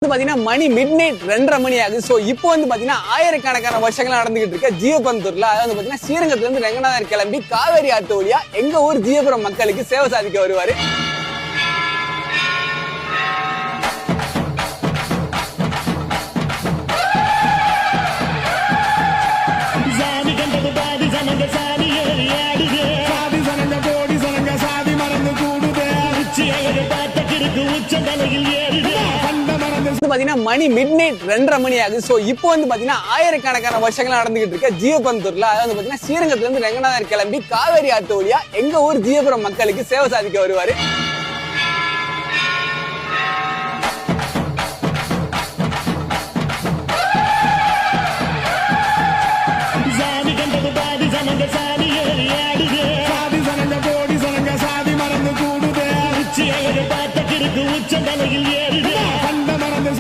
மணி mid night 2:30 மணி ஆகுது. So இப்போ ஆயிரக்கணக்கான வருஷங்களா நடந்துகிட்டு இருக்க ஜீவபந்தூர்ல அதாவது ஸ்ரீரங்கத்துல இருந்து ரெங்கநாதர் கிளம்பி காவேரி ஆத்து வழியா எங்க ஊர் ஜீவபுரம் மக்களுக்கு சேவை சாதிக்க வருவாரு. மணி மிட் நைட் 2:30 மணி ஆகுது. சோ இப்போ ஆயிரக்கணக்கான வருஷங்களா நடந்துகிட்டு இருக்க ஜீவபந்தூர்ல அதாவது ஸ்ரீரங்கத்துல இருந்து ரெங்கநாதர் கிளம்பி காவேரி ஆத்து வழியா எங்க ஊர் ஜீவபுரம் மக்களுக்கு சேவை சாதிக்க வருவாரு.